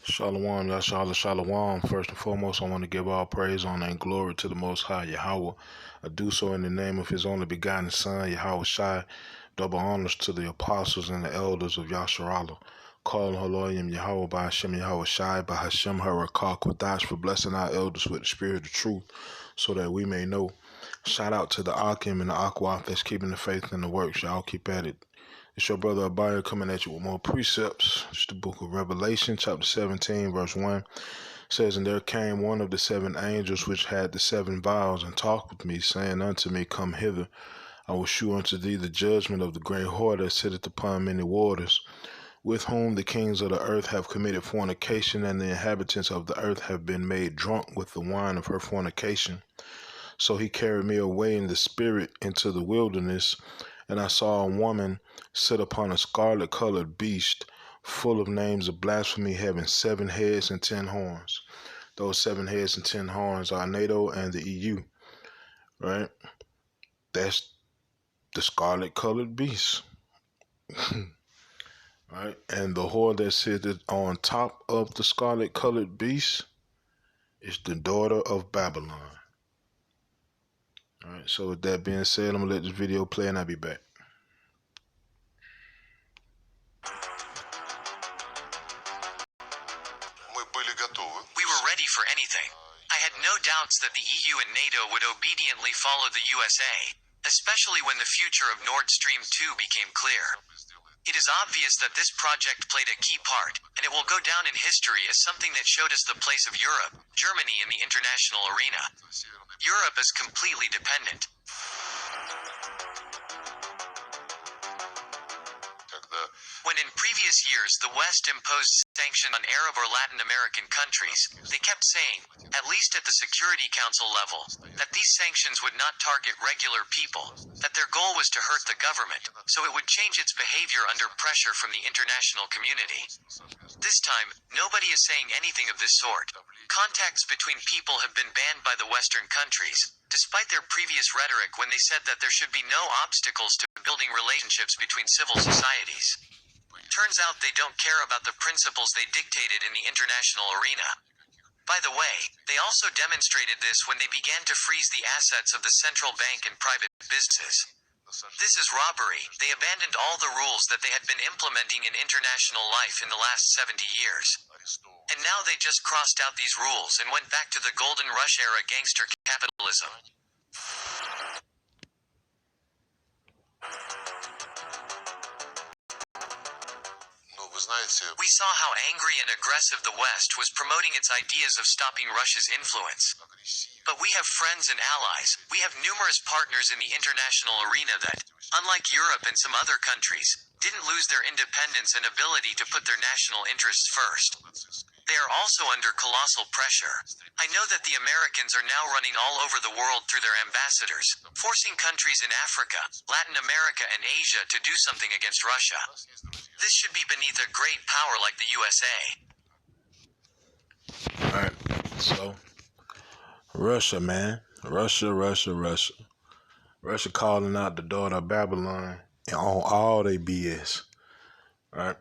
Shalom, Yashala Shalom. First and foremost, I want to give all praise, honor, and glory to the Most High Yahweh. I do so in the name of His only begotten Son, Yahweh Shai. Double honors to the apostles and the elders of Yasharala. Call Haloyim Yahweh by Hashem Yahweh Shai by Hashem Harakah Kwadash for blessing our elders with the spirit of truth so that we may know. Shout out to the Akim and the Aquaf that's keeping the faith in the works. Y'all keep at it. It's your brother Abaya coming at you with more precepts. It's the book of Revelation, chapter 17, verse 1. It says, And there came one of the seven angels which had the seven vials, and talked with me, saying unto me, Come hither, I will shew unto thee the judgment of the great whore that sitteth upon many waters, with whom the kings of the earth have committed fornication, and the inhabitants of the earth have been made drunk with the wine of her fornication. So he carried me away in the spirit into the wilderness, and I saw a woman sit upon a scarlet-colored beast, full of names of blasphemy, having 7 heads and 10 horns. Those 7 heads and 10 horns are NATO and the EU, right? That's the scarlet-colored beast, right? And the whore that sitteth on top of the scarlet-colored beast is the daughter of Babylon. All right, so with that being said, I'm going to let this video play and I'll be back. We were ready for anything. I had no doubts that the EU and NATO would obediently follow the USA, especially when the future of Nord Stream 2 became clear. It is obvious that this project played a key part, and it will go down in history as something that showed us the place of Europe, Germany in the international arena. Europe is completely dependent. When in previous years the West imposed sanctions on Arab or Latin American countries, they kept saying, at least at the Security Council level, that these sanctions would not target regular people, that their goal was to hurt the government, so it would change its behavior under pressure from the international community. This time, nobody is saying anything of this sort. Contacts between people have been banned by the Western countries, despite their previous rhetoric when they said that there should be no obstacles to building relationships between civil societies. Turns out they don't care about the principles they dictated in the international arena. By the way, they also demonstrated this when they began to freeze the assets of the central bank and private businesses. This is robbery. They abandoned all the rules that they had been implementing in international life in the last 70 years. And now they just crossed out these rules and went back to the Golden Rush era gangster capitalism. We saw how angry and aggressive the West was promoting its ideas of stopping Russia's influence. But we have friends and allies. We have numerous partners in the international arena that, unlike Europe and some other countries, didn't lose their independence and ability to put their national interests first. They are also under colossal pressure. I know that the Americans are now running all over the world through their ambassadors, forcing countries in Africa, Latin America and Asia to do something against Russia. This should be beneath a great power like the USA. Alright, so Russia, man. Russia calling out the daughter of Babylon and on all they BS. Alright.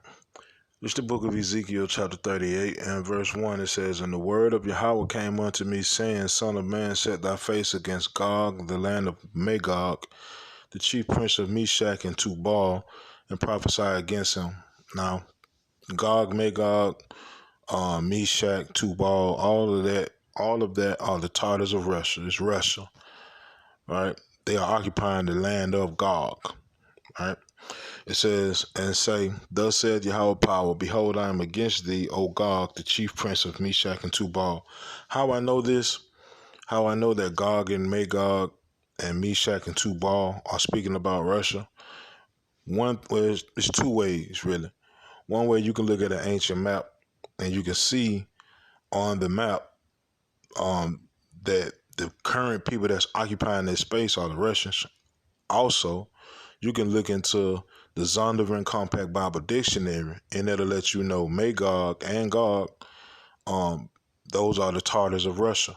It's the book of Ezekiel, chapter 38, and verse 1. It says, And the word of Yahweh came unto me, saying, Son of man, set thy face against Gog, the land of Magog, the chief prince of Meshach and Tubal, and prophesy against him. Now, Gog, Magog, Meshach, Tubal, all of that are the Tartars of Russia. It's Russia, right? They are occupying the land of Gog, right? It says, and say, Thus saith Yahweh power, Behold, I am against thee, O Gog, the chief prince of Meshach and Tubal. How I know this? How I know that Gog and Magog and Meshach and Tubal are speaking about Russia? It's 2 ways, really. One way, you can look at an ancient map and you can see on the map that the current people that's occupying this space are the Russians. Also, you can look into the Zondervan Compact Bible Dictionary, and it'll let you know Magog and Gog, those are the Tartars of Russia,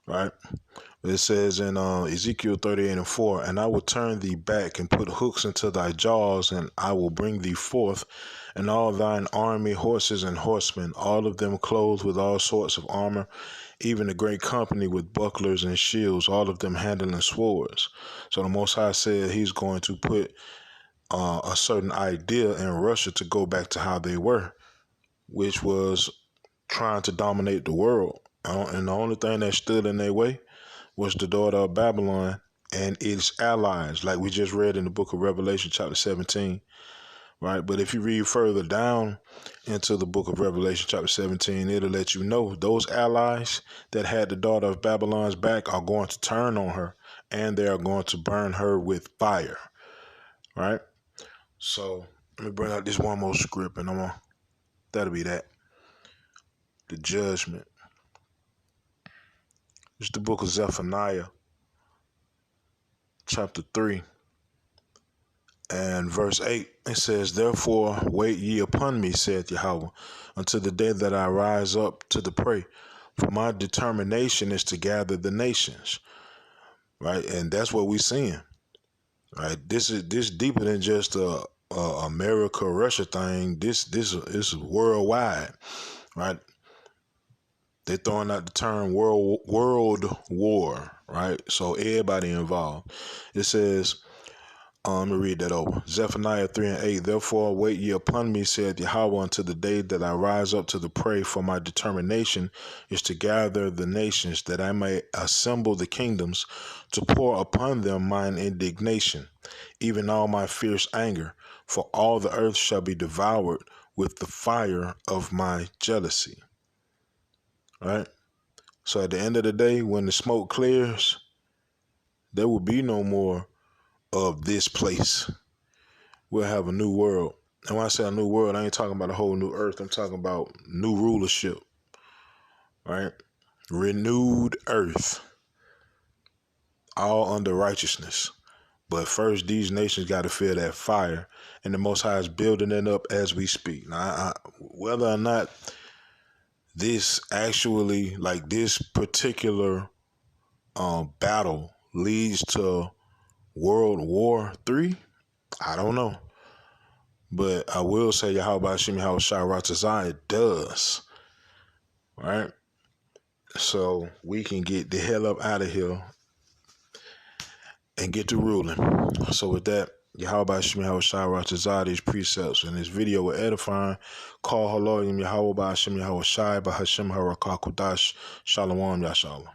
right? It says in Ezekiel 38:4, and I will turn thee back and put hooks into thy jaws, and I will bring thee forth, and all thine army, horses and horsemen, all of them clothed with all sorts of armor, even a great company with bucklers and shields, all of them handling swords. So the Most High said he's going to put a certain idea in Russia to go back to how they were, which was trying to dominate the world. And the only thing that stood in their way was the daughter of Babylon and its allies, like we just read in the book of Revelation, chapter 17, right? But if you read further down into the book of Revelation, chapter 17, it'll let you know those allies that had the daughter of Babylon's back are going to turn on her, and they are going to burn her with fire, right? So let me bring out this one more script, and that'll be that. The judgment. It's the book of Zephaniah, chapter 3, and verse 8. It says, therefore wait ye upon me, saith Yahweh, until the day that I rise up to the prey. For my determination is to gather the nations. Right? And that's what we're seeing. Right? This deeper than just a America Russia thing. This is worldwide. Right? They're throwing out the term world war, right? So everybody involved. It says, let me read that over. Zephaniah 3:8. Therefore wait ye upon me, saith Yahweh, until the day that I rise up to the prey. For my determination is to gather the nations, that I may assemble the kingdoms, to pour upon them mine indignation, even all my fierce anger. For all the earth shall be devoured with the fire of my jealousy. Right? So at the end of the day, when the smoke clears, there will be no more of this place. We'll have a new world. And when I say a new world, I ain't talking about a whole new earth. I'm talking about new rulership, right? Renewed earth, all under righteousness. But first, these nations got to feel that fire, and the Most High is building it up as we speak. Now, whether or not this actually, like this particular battle leads to World War III, I don't know. But I will say Yahweh Hashem Yahweh Shai Ratazah, it does. Right? So we can get the hell up out of here and get to ruling. So with that, Yahweh Hashem Yahweh Shai Ratazah, these precepts in this video were edifying. Call Haloyim Yahweh Hashem Yahweh Shai Bahashem Harakah Kudash Shalom Yashalom.